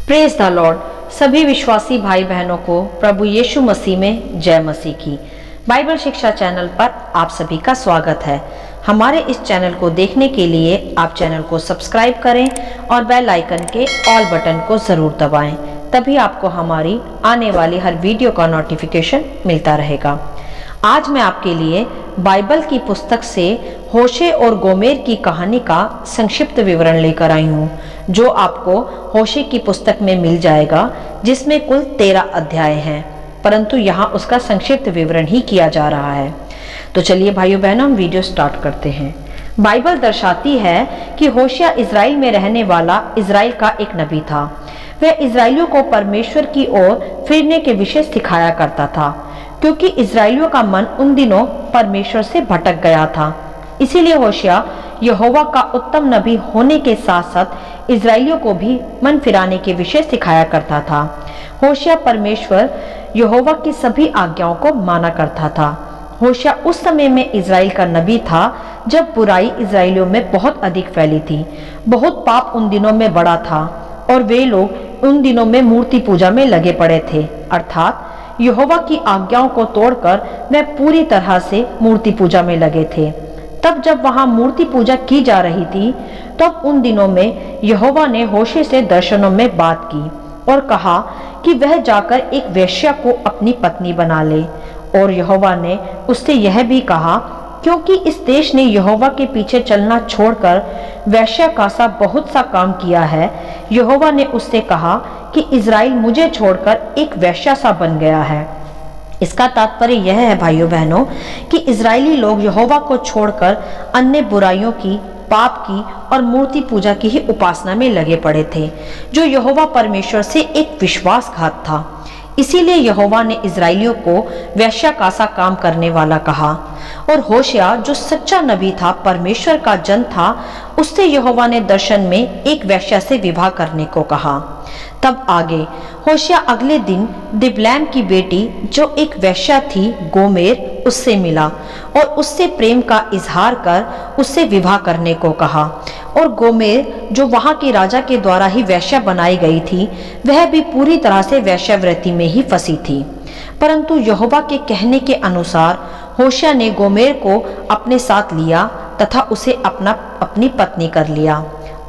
Praise the Lord. सभी विश्वासी भाई बहनों को प्रभु यीशु मसीह में जय मसीह की। बाइबल शिक्षा चैनल पर आप सभी का स्वागत है। हमारे इस चैनल को देखने के लिए आप चैनल को सब्सक्राइब करें और बेल आइकन के ऑल बटन को जरूर दबाएं, तभी आपको हमारी आने वाली हर वीडियो का नोटिफिकेशन मिलता रहेगा। आज मैं आपके लिए बाइबल की पुस्तक से होशे और गोमेर की कहानी का संक्षिप्त विवरण लेकर आई हूँ, जो आपको होशे की पुस्तक में मिल जाएगा, जिसमें कुल 13 अध्याय हैं, परंतु यहाँ उसका संक्षिप्त विवरण ही किया जा रहा है। तो चलिए भाइयों बहनों, हम वीडियो स्टार्ट करते हैं। बाइबल दर्शाती है कि होशिया इजराइल में रहने वाला इजराइल का एक नबी था। वह इजराइलियों को परमेश्वर की ओर फिरने के विषय सिखाया करता था, क्योंकि इजराइलियों का मन उन दिनों परमेश्वर से भटक गया था। इसीलिए होशिया यहोवा का उत्तम नबी होने के साथ साथ इजराइलियों को भी मन फिराने के विषय सिखाया करता था। होशिया परमेश्वर यहोवा की सभी आज्ञाओं को माना करता था। होशिया उस समय में इजराइल का नबी था जब बुराई इजराइलियों में बहुत अधिक फैली थी। बहुत पाप उन दिनों में बढ़ा था और वे लोग उन दिनों में मूर्ति पूजा में लगे पड़े थे, अर्थात यहोवा की आज्ञाओं को तोड़कर वे पूरी तरह से मूर्ति पूजा में लगे थे। तब जब वहां मूर्ति पूजा की जा रही थी, तब उन दिनों में यहोवा ने होशे से दर्शनों में बात की और कहा कि वह जाकर एक वेश्या को अपनी पत्नी बना ले। और यहोवा ने उससे यह भी कहा, क्योंकि इस देश ने यहोवा के पीछे चलना छोड़कर वेश्या का सा बहुत सा काम किया है। यहोवा ने उससे कहा कि इजराइल मुझे छोड़कर एक वेश्या सा बन गया है। इसका तात्पर्य यह है भाइयों बहनों कि इजरायली लोग यहोवा को छोड़कर अन्य बुराइयों की, पाप की और मूर्ति पूजा की ही उपासना में लगे पड़े थे, जो यहोवा परमेश्वर से एक विश्वासघात था। इसीलिए यहोवा ने इजराइलियों को वेश्या का सा काम करने वाला कहा। और होशिया जो सच्चा नबी था, परमेश्वर का जन था, उससे यहोवा ने दर्शन में एक वेश्या से विवाह करने को कहा। तब आगे होशिया अगले दिन दिबलैम की बेटी जो एक वेश्या थी, गोमेर, उससे मिला और उससे प्रेम का इजहार कर उससे विवाह करने को कहा। और गोमेर जो वहां के राजा के द्वारा ही वेश्या बनाई गई थी, वह भी पूरी तरह से वेश्यावृत्ति में ही फंसी थी। परंतु यहोवा के कहने के अनुसार होशिया ने गोमेर को अपने साथ लिया तथा उसे अपनी पत्नी कर लिया।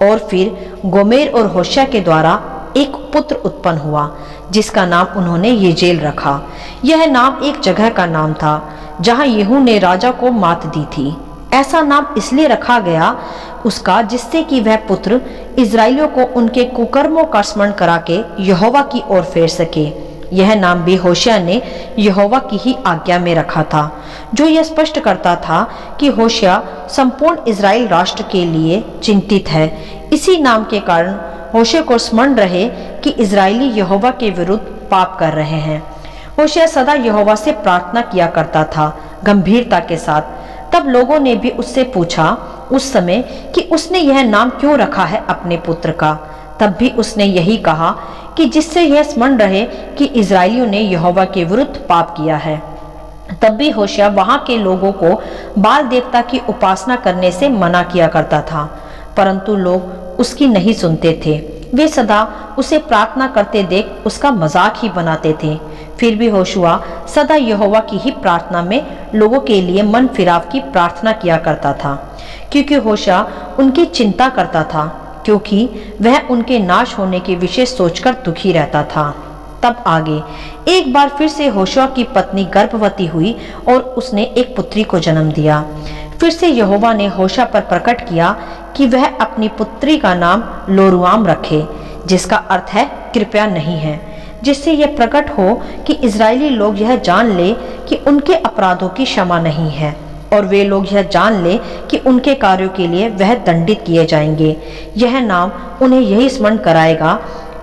और फिर गोमेर और होशिया के द्वारा एक पुत्र उत्पन्न हुआ, जिसका नाम उन्होंने येजेल रखा। यह नाम एक जगह का नाम था जहां यहू ने राजा को मात दी थी। ऐसा नाम इसलिए रखा गया उसका, जिससे कि वह पुत्र इजराइलियों को उनके कुकर्मों का स्मरण करा के यहोवा की ओर फेर सके। यह नाम भी होशिया ने यहोवा की ही आज्ञा में रखा था, जो यह स्पष्ट करता था कि होशिया संपूर्ण इजराइल राष्ट्र के लिए चिंतित है। इसी नाम के कारण होशिया को स्मरण रहे कि इजरायली यहोवा के विरुद्ध पाप कर रहे हैं। होशिया सदा यहोवा से प्रार्थना किया करता था, गंभीरता के साथ। तब लोगों ने भी उससे पूछा उस समय कि उसने यह नाम क्यों रखा है अपने पुत्र का। तब भी उसने यही कहा कि जिससे यह स्मरण रहे कि इजरायलियों ने यहोवा के विरुद्ध पाप किया है। तब भी होशिया वहां के लोगों को बाल देवता की उपासना करने से मना किया करता था, परंतु लोग उसकी नहीं सुनते थे। वे सदा उसे प्रार्थना करते देख उसका मजाक ही बनाते थे। फिर भी होशिया सदा यहोवा की ही प्रार्थना में लोगों के लिए मन फिराव की प्रार्थना किया करता था, क्योंकि होशिया उनकी चिंता करता था, क्योंकि वह उनके नाश होने के विषय सोचकर दुखी रहता था। तब आगे एक बार फिर से होशिया की पत्नी गर्भवती हुई और उसने एक पुत्री को जन्म दिया। फिर से यहोवा ने होशिया पर प्रकट किया कि वह अपनी पुत्री का नाम लोरुआम रखे, जिसका अर्थ है कृपया नहीं है, जिससे यह प्रकट हो कि इजरायली लोग यह जान ले कि उनके अपराधों की क्षमा नहीं है, और वे लोग यह जान ले कि उनके कार्यों के लिए वह दंडित किए जाएंगे। यह नाम उन्हें यही स्मरण कराएगा।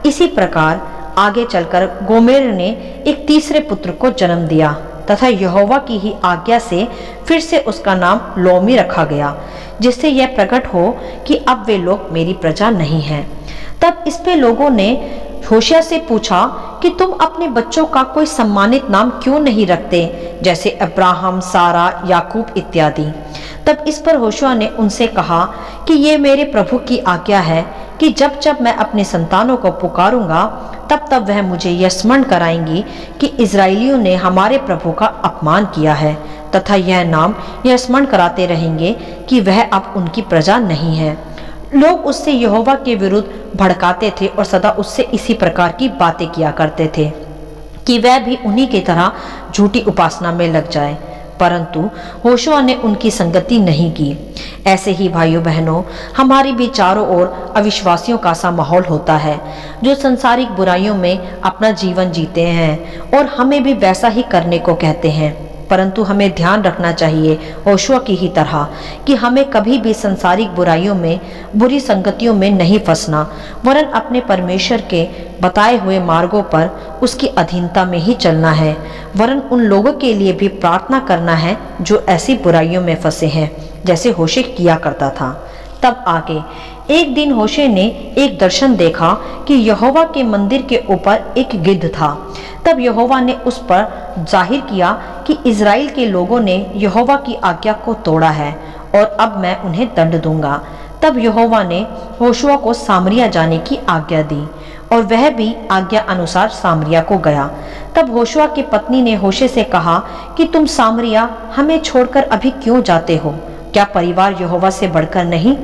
इसी प्रकार आगे चलकर गोमेर ने एक तीसरे पुत्र को जन्म दिया तथा यहोवा की ही आज्ञा से फिर से उसका नाम लोमी रखा गया, जिससे यह प्रकट हो कि अब वे लोग मेरी प्रजा नहीं हैं। तब इस पे लोगों ने होशिया से पूछा कि तुम अपने बच्चों का कोई सम्मानित नाम क्यों नहीं रखते, जैसे अब्राहम, सारा, याकूब इत्यादि। तब इस पर होशिया ने उनसे कहा कि ये मेरे प्रभु की आज्ञा है कि जब जब मैं अपने संतानों को पुकारूंगा तब तब वह मुझे यह स्मरण कराएंगी कि इजराइलियों ने हमारे प्रभु का अपमान किया है, तथा यह नाम यह स्मरण कराते रहेंगे कि वह अब उनकी प्रजा नहीं है। लोग उससे यहोवा के विरुद्ध भड़काते थे और सदा उससे इसी प्रकार की बातें किया करते थे कि वह भी उन्हीं की तरह झूठी उपासना में लग जाए, परंतु होशुआ ने उनकी संगति नहीं की। ऐसे ही भाइयों बहनों, हमारी भी चारों ओर अविश्वासियों का सा माहौल होता है जो संसारिक बुराइयों में अपना जीवन जीते हैं और हमें भी वैसा ही करने को कहते हैं, परंतु हमें ध्यान रखना चाहिए होशुआ की ही तरह कि हमें कभी भी संसारिक बुराइयों में, बुरी संगतियों में नहीं फंसना, वरन अपने परमेश्वर के बताए हुए मार्गों पर उसकी अधीनता में ही चलना है, वरन उन लोगों के लिए भी प्रार्थना करना है जो ऐसी बुराइयों में फंसे हैं, जैसे होशे किया करता था। तब आगे एक दिन होशे ने एक दर्शन देखा कि यहोवा के मंदिर के ऊपर एक गिद्ध था। तब यहोवा ने उस पर जाहिर किया कि इज़राइल के लोगों ने यहोवा की आज्ञा को तोड़ा है और अब मैं उन्हें दंड दूंगा। तब यहोवा ने होशुआ को सामरिया जाने की आज्ञा दी और वह भी आज्ञा अनुसार सामरिया को गया। तब होशुआ की पत्नी ने होशे से कहा कि तुम सामरिया हमें छोड़कर अभी क्यों जाते हो? क्या परिवार यहोवा से बढ़कर नहीं?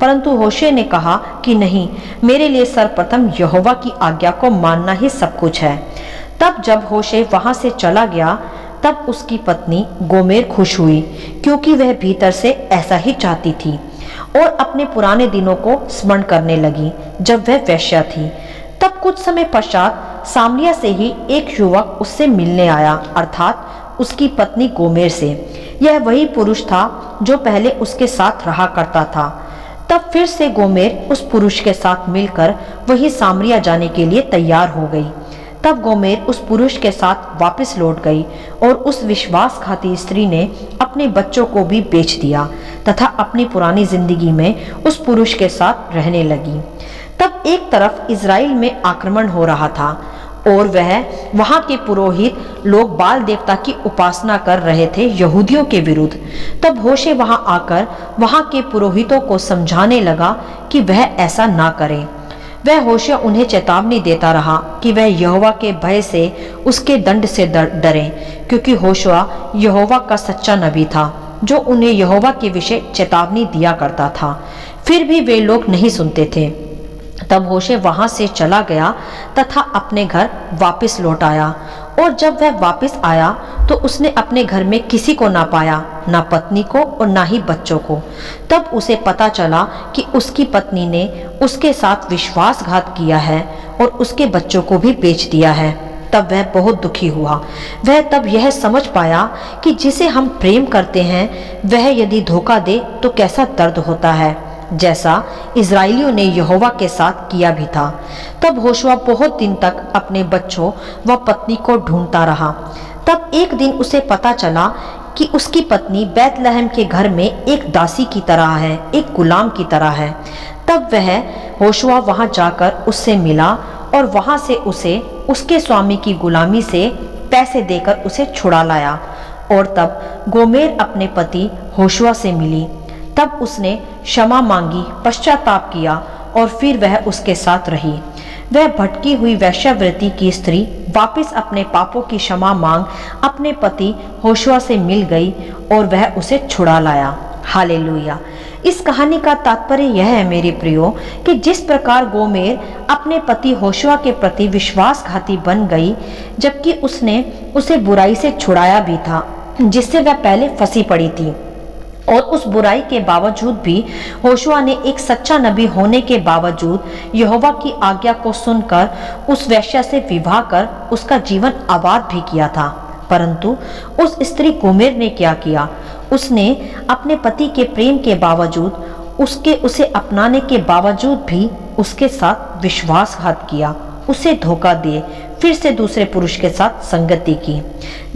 परंतु होशे ने कहा कि नहीं, मेरे लिए सर्वप्रथम यहोवा की आज्ञा को मानना ही सब कुछ है। तब जब होशे वहां से चला गया तब उसकी पत्नी गोमेर खुश हुई, क्योंकि वह भीतर से ऐसा ही चाहती थी और अपने पुराने दिनों को स्मरण करने लगी जब वह वेश्या थी। तब कुछ समय पश्चात सामरिया से ही एक युवक उससे मिलने आया, अर्थात उसकी पत्नी गोमेर से। यह वही पुरुष था जो पहले उसके साथ रहा करता था। तब फिर से गोमेर उस पुरुष के साथ मिलकर वही सामरिया जाने के लिए तैयार हो गई। तब गोमेर उस पुरुष के साथ वापस लौट गई और उस विश्वासघाती स्त्री ने अपने बच्चों को भी बेच दिया तथा अपनी पुरानी जिंदगी में उस पुरुष के साथ रहने लगी। तब एक तरफ इज़राइल में आक्रमण हो रहा था और वहां के पुरोहित लोग बाल देवता की उपासना कर रहे थे यहूदियों के विरुद्ध। तब होशे वहां आकर वहां के पुरोहितों को समझाने लगा कि वह ऐसा ना करें। वह होशे उन्हें चेतावनी देता रहा कि वह यहोवा के भय से, उसके दंड से डरें, क्योंकि होशुआ यहोवा का सच्चा नबी था जो उन्हें यहोवा के विषय चेतावनी दिया करता था। फिर भी वे लोग नहीं सुनते थे। तब होशे वहां से चला गया तथा अपने घर वापस लौट आया, और जब वह वापस आया तो उसने अपने घर में किसी को ना पाया, ना पत्नी को और ना ही बच्चों को। तब उसे पता चला कि उसकी पत्नी ने उसके साथ विश्वासघात किया है और उसके बच्चों को भी बेच दिया है। तब वह बहुत दुखी हुआ। वह तब यह समझ पाया कि जिसे हम प्रेम करते हैं वह यदि धोखा दे तो कैसा दर्द होता है, जैसा इज़राइलियों ने यहोवा के साथ किया भी था। तब होशुआ बहुत दिन तक अपने बच्चों व पत्नी को ढूंढता रहा। तब एक दिन उसे पता चला कि उसकी पत्नी बैतलहम के घर में एक दासी की तरह है, एक गुलाम की तरह है। तब वह होशुआ वहां जाकर उससे मिला और वहां से उसे उसके स्वामी की गुलामी से पैसे देकर उसे छुड़ा लाया। और तब गोमेर अपने पति होशुआ से मिली। तब उसने क्षमा मांगी, पश्चाताप किया और फिर वह उसके साथ रही। वह भटकी हुई वैश्यावृत्ति की स्त्री वापस अपने पापों की क्षमा मांग अपने पति होशुआ से मिल गई और वह उसे छुड़ा लाया। हालेलुया। इस कहानी का तात्पर्य यह है मेरे प्रियो कि जिस प्रकार गोमेर अपने पति होशुआ के प्रति विश्वासघाती बन गई, जबकि उसने उसे बुराई से छुड़ाया भी था जिससे वह पहले फंसी पड़ी थी, और उस बुराई के बावजूद भी होशुआ ने एक सच्चा नबी होने के बावजूद यहोवा की आज्ञा को सुनकर उस वेश्या से विवाह कर उसका जीवन आबाद भी किया था। परंतु उस स्त्री गोमेर ने क्या किया? उसने अपने पति के प्रेम के बावजूद, उसे अपनाने के बावजूद भी उसके साथ विश्वासघात किया, उसे धोखा दिए, फिर से दूसरे पुरुष के साथ संगति की।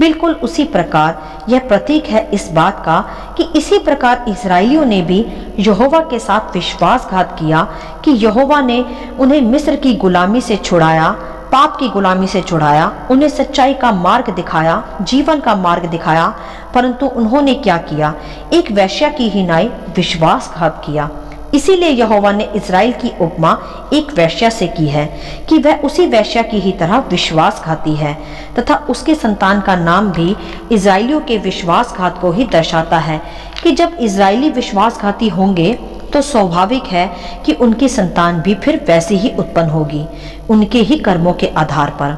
बिल्कुल उसी प्रकार यह प्रतीक है इस बात का कि इसी प्रकार इस्राएलियों ने भी यहोवा के साथ विश्वासघात किया कि यहोवा ने उन्हें मिस्र की गुलामी से छुड़ाया, पाप की गुलामी से छुड़ाया, उन्हें सच्चाई का मार्ग दिखाया, जीवन का मार्ग दिखाया, परंतु उन्होंने क्या किया? एक वेश्या की हिनाई विश्वासघात किया। इसीलिए यहोवा ने इज़राइल की उपमा एक वेश्या से की है कि वह उसी वेश्या की ही तरह विश्वासघाती है, तथा उसके संतान का नाम भी इज़राइलियों के विश्वासघात को ही दर्शाता है कि जब इज़राइली विश्वासघाती होंगे तो स्वाभाविक है कि उनकी संतान भी फिर वैसी ही उत्पन्न होगी, उनके ही कर्मों के आधार पर।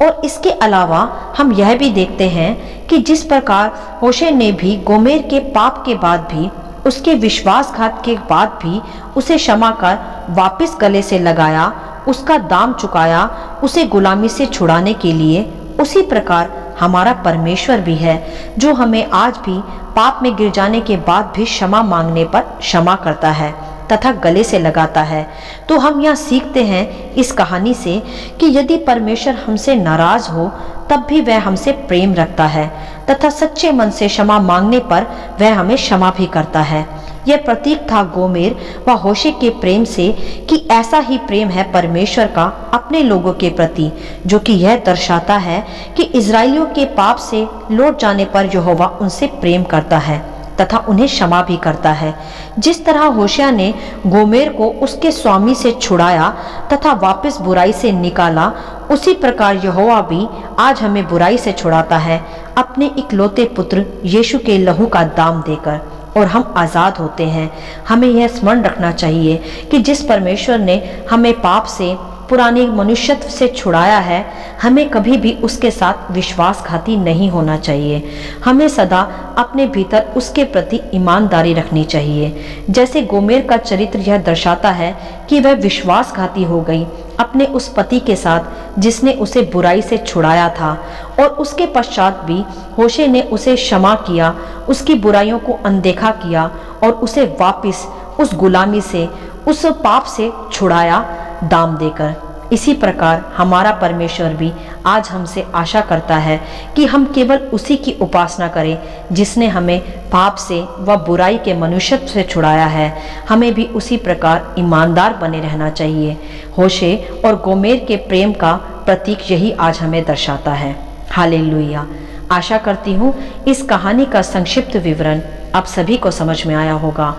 और इसके अलावा हम यह भी देखते हैं कि जिस प्रकार होशे ने भी गोमेर के पाप के बाद भी, उसके विश्वासघात के बाद भी उसे क्षमा कर वापस गले से लगाया, उसका दाम चुकाया, उसे गुलामी से छुड़ाने के लिए, उसी प्रकार हमारा परमेश्वर भी है जो हमें आज भी पाप में गिर जाने के बाद भी क्षमा मांगने पर क्षमा करता है तथा गले से लगाता है। तो हम यहाँ सीखते हैं इस कहानी से कि यदि परमेश्वर हमसे नाराज हो तब भी वह हमसे प्रेम रखता है तथा सच्चे मन से क्षमा मांगने पर वह हमें क्षमा भी करता है। यह प्रतीक था गोमेर व होशे के प्रेम से कि ऐसा ही प्रेम है परमेश्वर का अपने लोगों के प्रति, जो कि यह दर्शाता है कि इज़राइलियों के पाप से लौट जाने पर यहोवा उनसे प्रेम करता है तथा उन्हें क्षमा भी करता है। जिस तरह होशिया ने गोमेर को उसके स्वामी से छुड़ाया तथा वापस बुराई से निकाला, उसी प्रकार यहोवा भी आज हमें बुराई से छुड़ाता है अपने इकलौते पुत्र यीशु के लहू का दाम देकर, और हम आज़ाद होते हैं। हमें यह स्मरण रखना चाहिए कि जिस परमेश्वर ने हमें पाप से, पुराने मनुष्यत्व से छुड़ाया है, हमें कभी भी उसके साथ विश्वासघाती नहीं होना चाहिए। हमें सदा अपने भीतर उसके प्रति ईमानदारी रखनी चाहिए। जैसे गोमेर का चरित्र यह दर्शाता है कि वह विश्वासघाती हो गई अपने उस पति के साथ जिसने उसे बुराई से छुड़ाया था, और उसके पश्चात भी होशे ने उसे क्षमा किया, उसकी बुराइयों को अनदेखा किया और उसे वापस उस गुलामी से, उस पाप से छुड़ाया दाम देकर। इसी प्रकार हमारा परमेश्वर भी आज हमसे आशा करता है कि हम केवल उसी की उपासना करें जिसने हमें पाप से व बुराई के मनुष्यत्व से छुड़ाया है। हमें भी उसी प्रकार ईमानदार बने रहना चाहिए। होशे और गोमेर के प्रेम का प्रतीक यही आज हमें दर्शाता है। हालेलुया। आशा करती हूँ इस कहानी का संक्षिप्त विवरण आप सभी को समझ में आया होगा।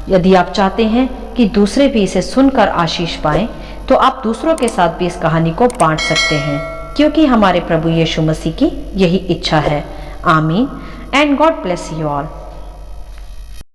यदि आप चाहते हैं कि दूसरे भी इसे सुनकर आशीष पाएं, तो आप दूसरों के साथ भी इस कहानी को बांट सकते हैं, क्योंकि हमारे प्रभु यीशु मसीह की यही इच्छा है। आमीन and God bless you all.